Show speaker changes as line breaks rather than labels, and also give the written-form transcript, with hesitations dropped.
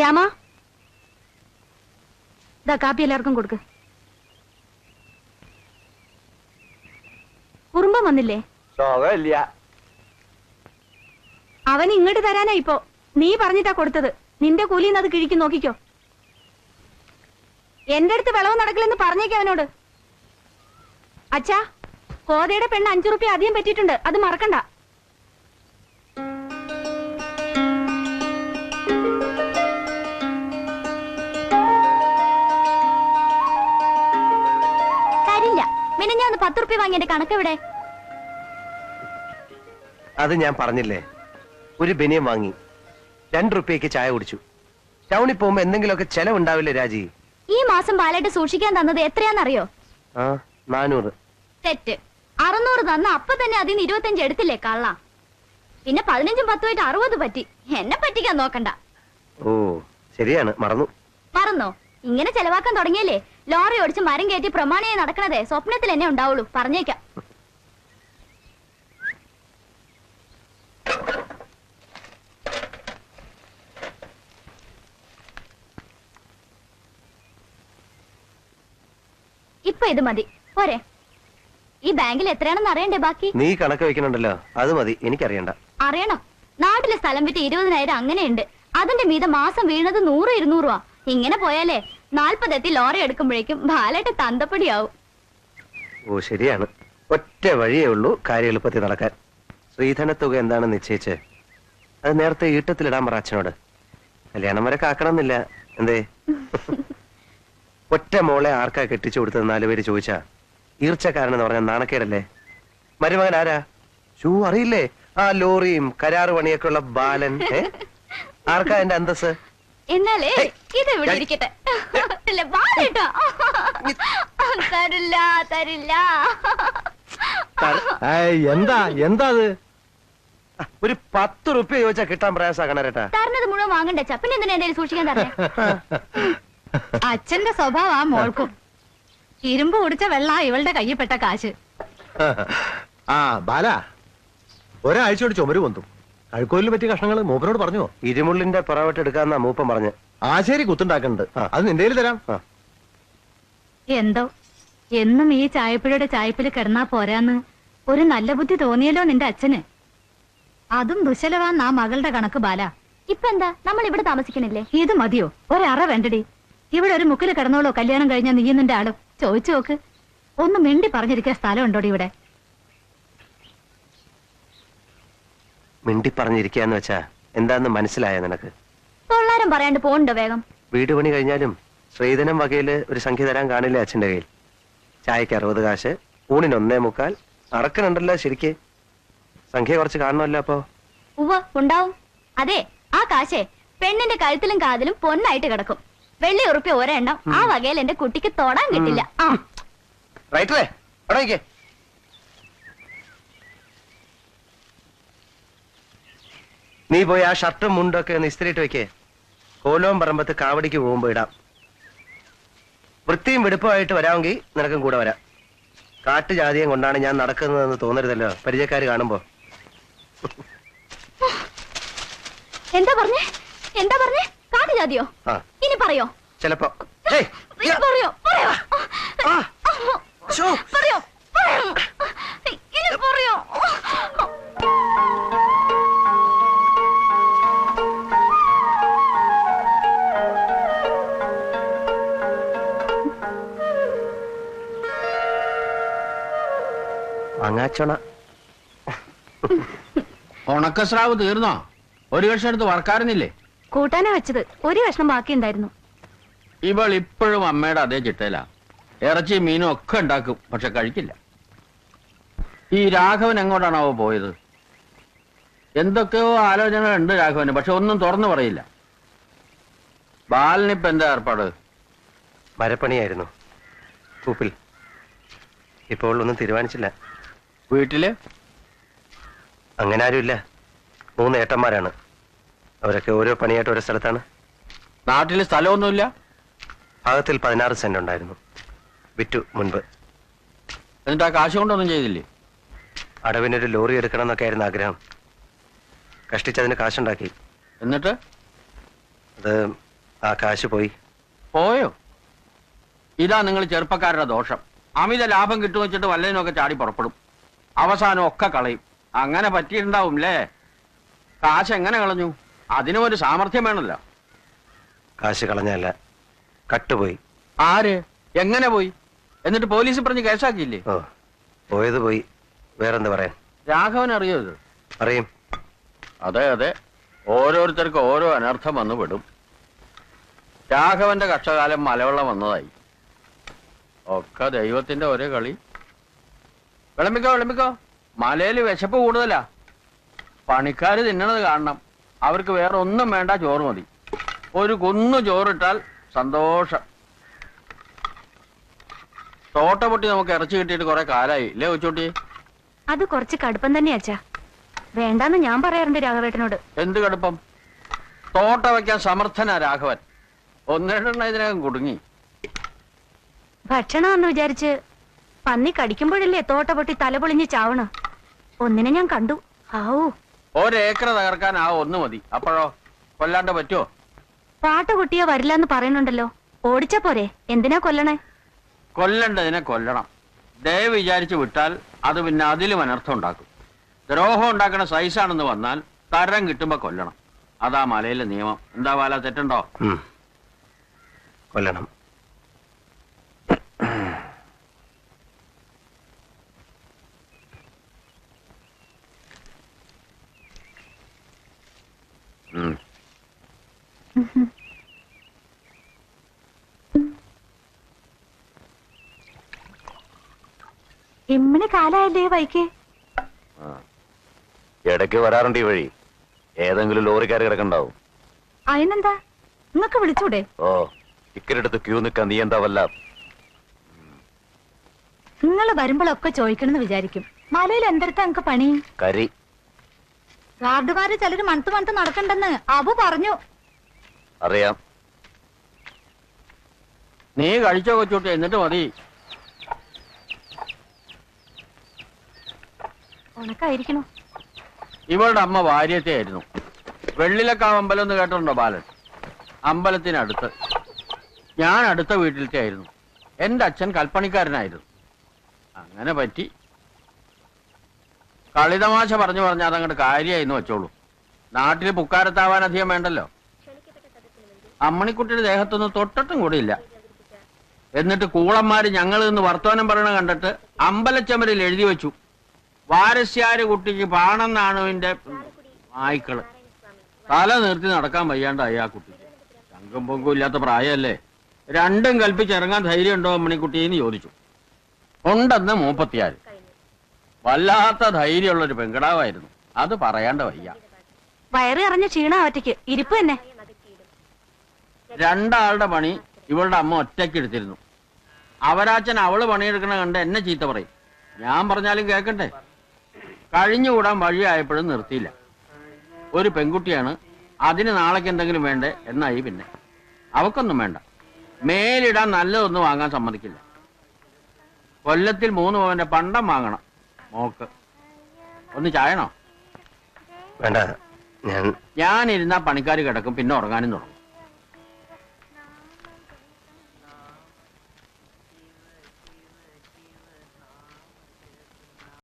രാമ, ദാ കാപ്പി എല്ലാവർക്കും കൊടുക്ക്. കുറുമ്പം വന്നില്ലേ? അവൻ ഇങ്ങോട്ട് തരാനാ ഇപ്പോ. നീ പറഞ്ഞിട്ടാ കൊടുത്തത്. നിന്റെ കൂലിന്ന് അത് കിഴിക്കും, നോക്കിക്കോ. എന്റെ അടുത്ത് വിളവ് നടക്കില്ലെന്ന് പറഞ്ഞേക്ക് അവനോട്. അച്ഛാ, കോതയുടെ പെണ്ണ് 5 റുപ്യ അധികം പറ്റിയിട്ടുണ്ട്, അത് മറക്കണ്ട. തരില്ല. പിന്നെ ഞാൻ 10 റുപ്യ വാങ്ങിയ കണക്കെവിടെ?
അത് ഞാൻ പറഞ്ഞില്ലേ, ഒരു ബനിയം വാങ്ങി 2 റുപ്യക്ക് ചായ കുടിച്ചു. ടൗണിൽ പോകുമ്പോ എന്തെങ്കിലുമൊക്കെ ചെലവുണ്ടാവില്ലേ രാജി?
ഈ മാസം പാലായിട്ട് സൂക്ഷിക്കാൻ തന്നത് എത്രയാന്നറിയോ?
400.
തെറ്റ്. 600 തന്ന അപ്പൊ തന്നെ അതിന് 25 എടുത്തില്ലേ കള്ള. പിന്നെ 15ഉം 10ഉം 60 പറ്റി. എന്നെ പറ്റിക്കാൻ നോക്കണ്ട.
ഓ ശരിയാണ്, മറന്നോ?
ഇങ്ങനെ ചെലവാക്കാൻ തുടങ്ങിയല്ലേ ലോറി ഓടിച്ച് മരം കയറ്റി പ്രമാണിയായി നടക്കണതേ സ്വപ്നത്തിൽ എന്നെ ഉണ്ടാവുള്ളൂ, പറഞ്ഞേക്കാം. ഇപ്പൊ ഇത് മതി പോരെ? ഈ ബാങ്കിൽ എത്രയാണെന്ന് അറിയണ്ടേ ബാക്കി?
നീ കണക്ക് വെക്കണുണ്ടല്ലോ, അത് മതി, എനിക്കറിയണ്ട.
അറിയണം. നാട്ടിലെ സ്ഥലം വിറ്റ് 20,000 അങ്ങനെയുണ്ട്. അതിന്റെ മീത മാസം വീണത് 100-200 രൂപ. ഇങ്ങനെ പോയാലേ 40 എത്തി ലോറി എടുക്കുമ്പോഴേക്കും ബാലായിട്ട് തന്തപ്പടിയാവും.
ഓ ശരിയാണ്, ഒറ്റ വഴിയേ ഉള്ളൂ കാര്യം എളുപ്പത്തിൽ നടക്കാൻ. ശ്രീധന തുക എന്താണെന്ന് നിശ്ചയിച്ച് അത് നേരത്തെ ഈട്ടത്തിലിടാൻ പറ അച്ഛനോട്. കല്യാണം വരെ കാക്കണമെന്നില്ല. എന്തേ? ഒറ്റ മോളെ ആർക്കാ കെട്ടിച്ചു കൊടുത്തത് 4 പേര് ചോദിച്ചാ ഈർച്ചക്കാരനെന്ന് പറഞ്ഞാൽ നാണക്കേടല്ലേ? മരുമകൻ ആരാ? അറിയില്ലേ? ആ ലോറിയും കരാറ് പണിയൊക്കെ ഉള്ള ബാലൻ. ആർക്കാ എന്റെ അന്തസ്?
എന്നാലേ ഇത് ഇവിടെ ഇരിക്കട്ടെ. തരില്ല.
എന്താ
ഒരു 10 റുപ്യ ചോദിച്ചാ കിട്ടാൻ പ്രയാസാക്കണേട്ടാ.
തരണത് മുഴുവൻ വാങ്ങണ്ടേ? പിന്നെ എന്തിനാ എന്റെ സൂക്ഷിക്കാൻ തരണേ? അച്ഛന്റെ സ്വഭാവം ആ മോൾക്കും. ഇരുമ്പ് കുടിച്ച വെള്ള ഇവളുടെ കയ്യിൽ പെട്ട കാശ്.
ബാല, ഒരാഴ്ചയോട് ചുമര് പൊന്തും. കഴുക്കോലിന് പറ്റിയ കഷ്ണങ്ങള് മൂപ്പനോട് പറഞ്ഞോ?
ഇരുമുള്ളിന്റെ പുറവട്ട് എടുക്കാന്നാ മൂപ്പൻ പറഞ്ഞു.
ആശേരി കുത്തുണ്ടാക്കുന്നുണ്ട്, അത് നിന്റെ തരാം.
എന്തോ എന്നും ഈ ചായപ്പുഴയുടെ ചായപ്പിൽ കിടന്നാ പോരാന്ന് ഒരു നല്ല ബുദ്ധി തോന്നിയല്ലോ നിന്റെ അച്ഛന്. അതും ദുശലവാന്ന് ആ മകളുടെ കണക്ക് ബാല. ഇപ്പൊ എന്താ നമ്മൾ ഇവിടെ താമസിക്കണില്ലേ? ഇത് മതിയോ? ഒരറ വേണ്ടടി. ഇവിടെ ഒരു മുക്കില് കിടന്നോളൂ കല്യാണം കഴിഞ്ഞ നീ നിന്റെ ആളും. ചോദിച്ചു നോക്ക്. ഒന്ന് മിണ്ടി പറഞ്ഞിരിക്കാൻ സ്ഥലം ഉണ്ടോടി ഇവിടെ?
മിണ്ടി പറഞ്ഞിരിക്കാന്ന് വെച്ചാ എന്താന്ന് മനസ്സിലായ നിനക്ക്?
തൊള്ളാരം പറയാണ്ട് പോണ്ടോ വേഗം?
വീട് പണി കഴിഞ്ഞാലും ശ്രീധനം വകയില് ഒരു സംഖ്യ തരാൻ കാണില്ലേ അച്ഛന്റെ കയ്യിൽ? ചായക്ക് 60 കാശ്, ഊണിന് 1.25. അറക്കനുണ്ടല്ലോ ശരിക്ക്. സംഖ്യ കുറച്ച് കാണണമല്ലോ അപ്പൊ.
ഉണ്ടാവും. അതെ, ആ കാശേ പെണ്ണിന്റെ കഴുത്തിലും കാതിലും പൊന്നായിട്ട് കിടക്കും. വെള്ളി ഉറുപ്പ്യ ഒരെണ്ണം ആ വകയിൽ എന്റെ കുട്ടിക്ക് തൊടാൻ കിട്ടില്ല.
നീ പോയി ആ ഷർട്ടും മുണ്ടൊക്കെ ഒന്ന് ഇസ്തിരിയിട്ട് വെക്കേ. കോലവും പറമ്പത്ത് കാവടിക്ക് പോകുമ്പോ ഇടാം. വൃത്തിയും വെടുപ്പമായിട്ട് വരാമെങ്കിൽ നിനക്കും കൂടെ വരാം. കാട്ടുജാതിയും കൊണ്ടാണ് ഞാൻ നടക്കുന്നതെന്ന് തോന്നരുതല്ലോ പരിചയക്കാര് കാണുമ്പോ.
എന്താ പറഞ്ഞേ? കാട്ടുജാതിയോ? ഇനി പറയോ?
ചിലപ്പോ
പറയോ?
അങ്ങാച്ചോണ.
ഉണക്കസ്രാവ് തീർന്നോ? ഒരു കഷ്ണം എടുത്ത് വറക്കാറുന്നില്ലേ?
കൂട്ടാനാ വെച്ചത്, ഒരു കഷ്ണം ബാക്കി ഉണ്ടായിരുന്നു.
ഇവൾ ഇപ്പോഴും അമ്മയുടെ അതേ ചിട്ടയില. ഇറച്ചി മീനും ഒക്കെ ഉണ്ടാക്കും, പക്ഷെ കഴിക്കില്ല. ഈ രാഘവൻ എങ്ങോട്ടാണാവോ പോയത്? എന്തൊക്കെയോ ആലോചനകളുണ്ട് രാഘവന്, പക്ഷെ ഒന്നും തുറന്നു പറയില്ല. ബാലനിപ്പ എന്താ ഏർപ്പാട്?
മരപ്പണിയായിരുന്നു കൂപ്പിൽ. ഇപ്പോൾ ഒന്നും തീരുമാനിച്ചില്ല.
വീട്ടില്
അങ്ങനെ ആരുമില്ല. 3 ഏട്ടന്മാരാണ്. അവരൊക്കെ ഓരോ പണിയായിട്ട് ഓരോ സ്ഥലത്താണ്.
നാട്ടില് സ്ഥലമൊന്നുമില്ല.
ഭാഗത്തിൽ 16 സെന്റ് ഉണ്ടായിരുന്നു, വിറ്റു മുൻപ്.
എന്നിട്ട് ആ കാശ് കൊണ്ടൊന്നും ചെയ്തില്ലേ?
അടവിനൊരു ലോറി എടുക്കണം എന്നൊക്കെ ആയിരുന്നു ആഗ്രഹം. കഷ്ടിച്ചതിന് കാശുണ്ടാക്കി.
എന്നിട്ട്
അത് ആ കാശ് പോയി.
പോയോ? ഇതാ നിങ്ങൾ ചെറുപ്പക്കാരുടെ ദോഷം. അമിത ലാഭം കിട്ടുമെന്ന് വെച്ചിട്ട് വല്ലതിനൊക്കെ ചാടി പുറപ്പെടും, അവസാനം ഒക്കെ കളയും. അങ്ങനെ പറ്റിയിട്ടുണ്ടാവും അല്ലേ? കാശ് എങ്ങനെ കളഞ്ഞു? അതിനും ഒരു സാമർഥ്യം വേണമല്ലോ.
കാശ് കളഞ്ഞല്ല, കട്ടുപോയി.
ആര്? എങ്ങനെ പോയി? എന്നിട്ട് പോലീസ് പറഞ്ഞ് കേസാക്കിയില്ലേ?
ഓ, പോയത് പോയി, വേറെന്ത് പറയാൻ.
രാഘവൻ അറിയോ ഇത്?
അറിയും.
അതെ അതെ, ഓരോരുത്തർക്ക് ഓരോ അനർത്ഥം വന്നു വിടും. രാഘവന്റെ കഷ്ടകാലം മലവെള്ളം വന്നതായി. ഒക്കെ ദൈവത്തിന്റെ ഒരേ കളി. വിളമ്പിക്കോ, മലയിൽ വിശപ്പ് കൂടുതലാ. പണിക്കാര് തിന്നണത് കാണണം. അവർക്ക് വേറെ ഒന്നും വേണ്ട, ചോറ് മതി. ഒരു കുന്നു ചോറിട്ടാൽ സന്തോഷം. തോട്ട പൊട്ടി നമുക്ക് ഇറച്ചി കിട്ടിയിട്ട് കുറെ കാലായി ഇല്ലേ കൊച്ചോട്ടി?
അത് കുറച്ച് കടുപ്പം തന്നെ അച്ഛാ. വേണ്ടാന്ന് ഞാൻ പറയാറുണ്ട് രാഘവേട്ടനോട്.
എന്ത് കടുപ്പം? തോട്ട വയ്ക്കാൻ സമർത്ഥനാ രാഘവൻ. ഒന്നേണ്ടെണ്ണ ഇതിനകം കുടുങ്ങി.
ഭക്ഷണമെന്ന് വിചാരിച്ച് പന്നി കടിക്കുമ്പോഴല്ലേ തോട്ട പൊട്ടി തലപൊളിഞ്ഞ് ചാവണ്. ഒന്നിനെ ഞാൻ കണ്ടു. ആവൂ,
ഒരേക്കർ തകർക്കാൻ ആ ഒന്ന് മതി. അപ്പോഴോ കൊല്ലാണ്ട് പറ്റുമോ?
പാട്ടുകുട്ടിയെ വരില്ലെന്ന് പറയുന്നുണ്ടല്ലോ. ഓടിച്ച പോരെ, എന്തിനാ കൊല്ലണേ?
കൊല്ലണ്ടതിനെ കൊല്ലണം. ദയ വിചാരിച്ച് വിട്ടാൽ അത് പിന്നെ അതിലും അനർത്ഥം ഉണ്ടാക്കും. ദ്രോഹം ഉണ്ടാക്കുന്ന സൈസാണെന്ന് വന്നാൽ തരം കിട്ടുമ്പോ കൊല്ലണം. അതാ മലയിലെ നിയമം. എന്താ ബാല, തെറ്റുണ്ടോ?
കൊല്ലണം.
ഇമ്മിന് കാലായല്ലേ വൈക്ക്?
ഇടയ്ക്ക് വരാറുണ്ട് ഈ വഴി. ഏതെങ്കിലും ലോറിക്കാർ കിടക്കണ്ടാവും.
അതിനെന്താ, നിങ്ങക്ക് വിളിച്ചൂടെ?
ഓ, ടിക്കറ്റെടുത്ത് ക്യൂ നിൽക്കാൻ നീ എന്താ വല്ല.
നിങ്ങള് വരുമ്പോഴൊക്കെ ചോദിക്കണമെന്ന് വിചാരിക്കും. മലയിൽ എന്തെടുത്താ നിങ്ങക്ക് പണി?
കരി.
ഗാർഡുകാര് ചിലര് മണത്ത് നടക്കണ്ടെന്ന് അബു പറഞ്ഞു.
അറിയാം.
നീ കഴിച്ചോ കൊച്ചോട്ടെ, എന്നിട്ട് മതി.
ഉണക്കായിരിക്കണോ?
ഇവളുടെ അമ്മ ഭാര്യത്തെ ആയിരുന്നു. വെള്ളിലക്കാവ് അമ്പലം എന്ന് കേട്ടിട്ടുണ്ടോ ബാലൻ? അമ്പലത്തിനടുത്ത്. ഞാൻ അടുത്ത വീട്ടിലത്തെ ആയിരുന്നു. എന്റെ അച്ഛൻ കൽപ്പണിക്കാരനായിരുന്നു. അങ്ങനെ പറ്റി. കളിതമാശ പറഞ്ഞു അതങ്ങോട്ട് കാര്യമായിരുന്നു വെച്ചോളൂ. നാട്ടിൽ പുക്കാരത്താവാൻ അധികം വേണ്ടല്ലോ. അമ്മണിക്കുട്ടിയുടെ ദേഹത്തൊന്നും തൊട്ടിട്ടും കൂടിയില്ല. എന്നിട്ട് കൂളന്മാര് ഞങ്ങൾ നിന്ന് വർത്തമാനം പറയണ കണ്ടിട്ട് അമ്പലച്ചമരിൽ എഴുതി വെച്ചു, വാരസ്യാര് കുട്ടിക്ക് പാണെന്നാണുവിന്റെ നായ്ക്കള്. തല നിർത്തി നടക്കാൻ വയ്യാണ്ടായി ആ കുട്ടിക്ക്. ചങ്കും പൊങ്കും ഇല്ലാത്ത പ്രായമല്ലേ. രണ്ടും കൽപ്പിച്ചിറങ്ങാൻ ധൈര്യം ഉണ്ടോ അമ്മണിക്കുട്ടിയെന്ന് ചോദിച്ചു. ഉണ്ടെന്ന് 36. വല്ലാത്ത ധൈര്യമുള്ളൊരു പെങ്കടാവായിരുന്നു. അത് പറയാണ്ട വയ്യ.
വയറ് അറിഞ്ഞ ക്ഷീണ ഒറ്റയ്ക്ക് ഇരിപ്പ് തന്നെ.
രണ്ടാളുടെ പണി ഇവളുടെ അമ്മ ഒറ്റയ്ക്ക് എടുത്തിരുന്നു. അവരാച്ചൻ അവള് പണിയെടുക്കണ കണ്ട് എന്നെ ചീത്ത പറയും. ഞാൻ പറഞ്ഞാലും കേൾക്കട്ടെ. കഴിഞ്ഞുകൂടാൻ വഴിയായപ്പോഴും നിർത്തിയില്ല. ഒരു പെൺകുട്ടിയാണ്, അതിന് നാളേക്ക് എന്തെങ്കിലും വേണ്ടേ എന്നായി. പിന്നെ അവക്കൊന്നും വേണ്ട. മേലിടാൻ നല്ലതൊന്നും വാങ്ങാൻ സമ്മതിക്കില്ല. കൊല്ലത്തിൽ 3 പവന്റെ പണ്ടം വാങ്ങണം മോക്ക്. ഒന്ന് ചായണോ?
വേണ്ട,
ഞാനിരുന്നാ പണിക്കാർ കിടക്കും, പിന്നെ ഉറങ്ങാനും തുടങ്ങും.